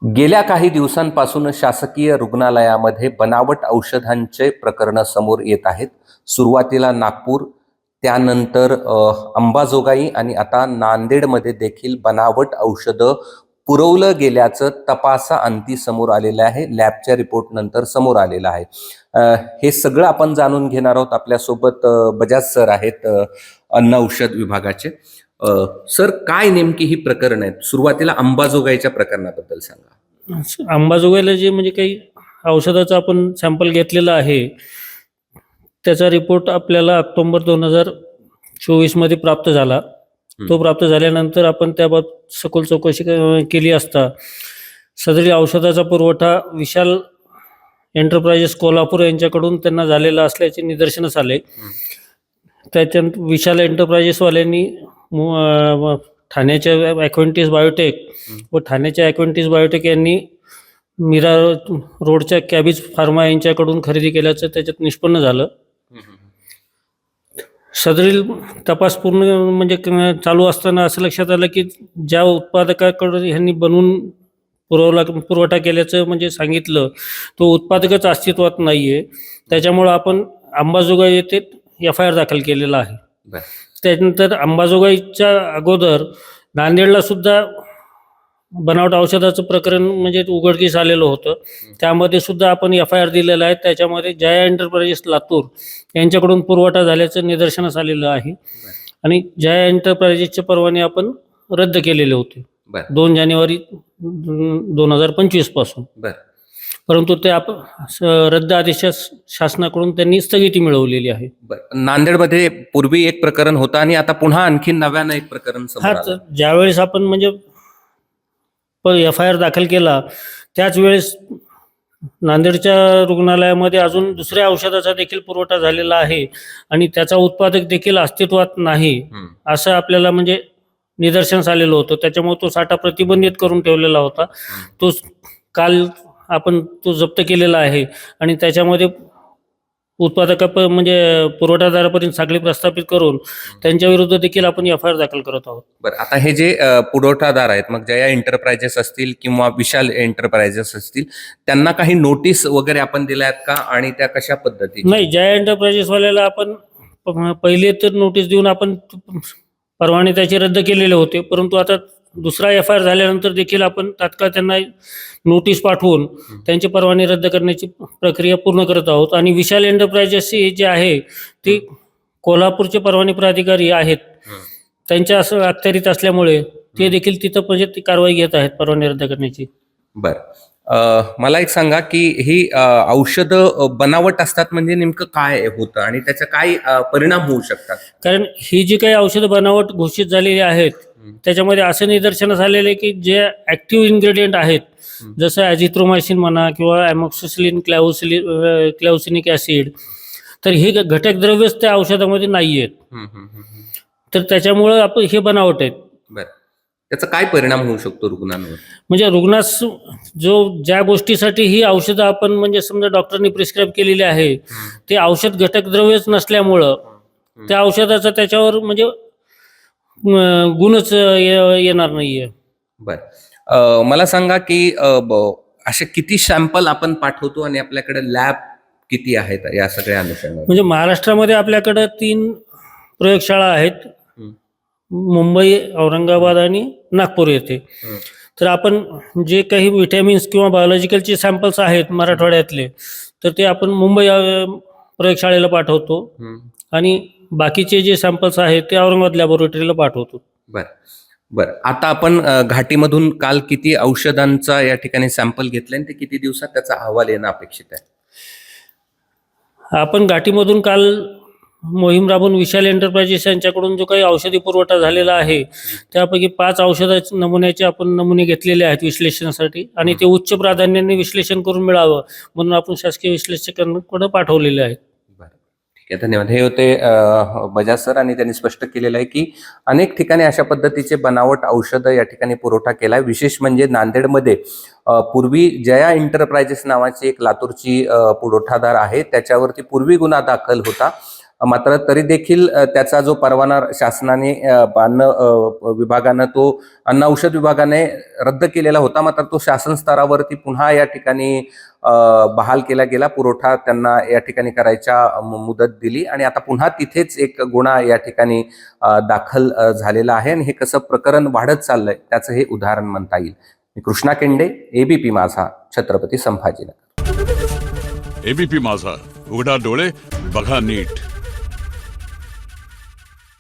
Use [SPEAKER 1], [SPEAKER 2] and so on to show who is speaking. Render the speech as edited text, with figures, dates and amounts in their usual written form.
[SPEAKER 1] गेल्या काही दिवसांपासून शासकीय रुग्णालयामध्ये बनावट औषधांचे प्रकरण समोर येत आहेत। सुरुवातीला नागपूर, त्यानंतर अंबाजोगाई आणि आता नांदेडमध्ये देखील बनावट औषधं पुरवलं गेल्याचं तपासाअंती समोर आलेलं आहे। लॅबच्या रिपोर्ट नंतर समोर आलेलं आहे। हे सगळं आपण जाणून घेणार आहोत। आपल्यासोबत बजाज सर आहेत, अन्न औषध विभागाचे। सर, काय नेमकी ही प्रकरण आहेत? सुरुवातीला अंबाजोगाईच्या प्रकरणाबद्दल सांगा।
[SPEAKER 2] अंबाजोगाईला जे म्हणजे काही औषधाचा आपण सॅम्पल घेतलेला आहे, त्याचा रिपोर्ट आपल्याला ऑक्टोबर 2024 मध्ये प्राप्त झाला। तो प्राप्त झाल्यानंतर आपण त्याबाबत सखोल चौकशी केली असता सदरील औषधाचा पुरवठा विशाल एंटरप्राइजेस कोल्हापूर यांच्याकडून त्यांना झालेला असल्याचे निदर्शनास आले। त्याच्यात विशाल एंटरप्राइजेस वाल्यांनी ठाण्याच्या ॲक्वेंटिस बायोटेक व ठाण्याच्या ॲक्वेंटिस बायोटेक यांनी मीरा रोडच्या कॅबिज फार्मा यांच्याकडून खरेदी केल्याचं त्याच्यात निष्पन्न झालं। सदरील तपास पूर्ण म्हणजे चालू असताना असं लक्षात आलं की ज्या उत्पादकाकडून यांनी बनवून पुरवठा केल्याचं म्हणजे सांगितलं, तो उत्पादकच अस्तित्वात नाहीये। त्याच्यामुळं आपण अंबाजोगाई येथे FIR दाखल केलेला आहे। त्यानंतर अंबाजोगाईच्या अगोदर नांदेडला सुद्धा बनावट औषधाचं प्रकरण म्हणजे उघडकीस आलेलं होतं। त्यामध्ये सुद्धा आपण FIR दिलेला आहे। त्याच्यामध्ये जया एंटरप्राइजेस लातूर यांच्याकडून पुरवठा झाल्याचं निदर्शनास आलेलं आहे आणि जया एंटरप्राइजेसचे परवाने आपण रद्द केलेले होते 2 जानेवारी 2025 पासून। परंतु ते रद्द आदेशास शासनाकडून त्यांनी स्थगिती मिळवलेली आहे।
[SPEAKER 1] नांदेडमध्ये पूर्वी एक प्रकरण होतं आणि आता पुन्हा आणखी नव्यानं एक प्रकरण समोर आलं।
[SPEAKER 2] ज्यावेळेस आपण म्हणजे FIR दाखल केला त्याच वेळेस नांदेडच्या रुग्णालयामध्ये अजून दुसऱ्या औषधाचा देखील पुरवठा झालेला आहे आणि त्याचा उत्पादक देखील अस्तित्वात नाही असं आपल्याला म्हणजे निदर्शनास आलेलं होतं। त्याच्यामुळे तो साठा प्रतिबंधित करून ठेवलेला होता। तो काल आपण तो जप्त केलेला आहे आणि त्याच्यामध्ये उत्पादका म्हणजे पुरवठादारापर्यंत साखळी प्रस्थापित करून त्यांच्या विरुद्ध देखील आपण FIR दाखल करत आहोत।
[SPEAKER 1] बरं, आता हे जे पुरवठादार आहेत, मग जया एंटरप्राइजेस असतील किंवा विशाल एंटरप्राइजेस असतील, त्यांना काही नोटीस वगैरे आपण दिल्या आहेत का आणि त्या कशा पद्धतीने?
[SPEAKER 2] नाही, जया एंटरप्राइजेस वाल्याला आपण पहिले तर नोटीस देऊन आपण परवाने त्याचे रद्द केलेले होते। परंतु आता दुसरा FIR झाल्यानंतर देखील आपण तात्काळ त्यांना नोटीस पाठवून त्यांचे परवाने रद्द करण्याची प्रक्रिया पूर्ण करत आहोत। आणि विशाल एंटरप्राइजेस जे आहे ते कोल्हापूरचे परवाने प्राधिकारी आहेत, त्यांच्या असं अखत्यारीत असल्यामुळे ते देखील तिथं म्हणजे ती कारवाई घेत आहेत परवाने रद्द करण्याची।
[SPEAKER 1] मला एक सांगा की ही औषधं बनावट असतात म्हणजे नेमकं काय होतं आणि त्याचा काय परिणाम होऊ शकतात? कारण
[SPEAKER 2] ही जी काही औषधं बनावट घोषित झालेली आहेत त्याच्यामध्ये असं निदर्शनास आलेले की जे ऍक्टिव्ह इन्ग्रेडियंट आहेत, जसं ॲझिथ्रोमायसिन म्हणा किंवा ॲमॉक्सिसिलिन, क्लॅव्होसिनिक ऍसिड, तर हे घटक द्रव्यच त्या औषधामध्ये नाही आहेत। तर त्याच्यामुळं आपण हे बनावट आहेत।
[SPEAKER 1] त्याचा काय परिणाम होऊ शकतो रुग्णांवर?
[SPEAKER 2] म्हणजे रुग्णास ज्या गोष्टीसाठी ही औषधं आपण म्हणजे समजा डॉक्टरनी प्रिस्क्राईब केलेली आहे ते औषध घटक द्रव्यच नसल्यामुळं त्या औषधाचा त्याच्यावर म्हणजे गुणच येणार नाहीये।
[SPEAKER 1] मला सांगा की असे किती सॅम्पल आपण पाठवतो आणि आपल्याकडे लॅब किती आहेत या सगळ्या अनुषंगाने?
[SPEAKER 2] म्हणजे महाराष्ट्रामध्ये आपल्याकडे 3 प्रयोगशाळा आहेत, मुंबई, औरंगाबाद आणि नागपूर येथे। तर आपण जे काही विटॅमिन्स किंवा बायोलॉजिकलचे सॅम्पल्स आहेत मराठवाड्यातले, तर ते आपण मुंबई प्रयोगशाळेला पाठवतो आणि बाकीचे जे सॅम्पल्स आहेत ते औरंगाबाद लॅबोरेटरीला पाठवतो।
[SPEAKER 1] बरं, आता आपण घाटीमधून काल किती औषधांचा या ठिकाणी सॅम्पल घेतले आणि ते किती दिवसात त्याचा अहवाल येणं अपेक्षित आहे?
[SPEAKER 2] आपण घाटीमधून काल मोहीम राबवून विशाल एंटरप्राइजेस यांच्याकडून जो काही औषधी पुरवठा झालेला आहे त्यापैकी 5 औषधाच्या नमुन्याचे आपण नमुने घेतलेले आहेत विश्लेषणासाठी आणि ते उच्च प्राधान्याने विश्लेषण करून मिळावं म्हणून आपण शासकीय विश्लेषकांकडे पाठवलेले आहेत।
[SPEAKER 1] ठीक आहे, धन्यवाद। हे होते बजाज सर आणि त्यांनी स्पष्ट केलेलं आहे की अनेक ठिकाणी अशा पद्धतीचे बनावट औषधं या ठिकाणी पुरवठा केला आहे। विशेष म्हणजे नांदेडमध्ये पूर्वी जया एंटरप्राइजेस नावाची एक लातूरची पुरवठादार आहे, त्याच्यावरती पूर्वी गुन्हा दाखल होता। मात्र तरी देखील त्याचा जो परवाना शासनाने विभागानं तो अन्न औषध विभागाने रद्द केलेला होता. मात्र तो शासन स्तरावरती पुन्हा या ठिकाणी बहाल केला गेला. पुरवठा त्यांना या ठिकाणी करायच्या मुदत दिली आणि आता पुन्हा तिथेच एक गुन्हा या ठिकाणी दाखल झालेला आहे आणि हे कसं प्रकरण वाढत चाललंय त्याचं हे उदाहरण म्हणता येईल. मी कृष्णा केंडे, एबीपी माझा, छत्रपती संभाजीनगर.
[SPEAKER 3] एबीपी माझा, उघडा डोळे बघा नीट.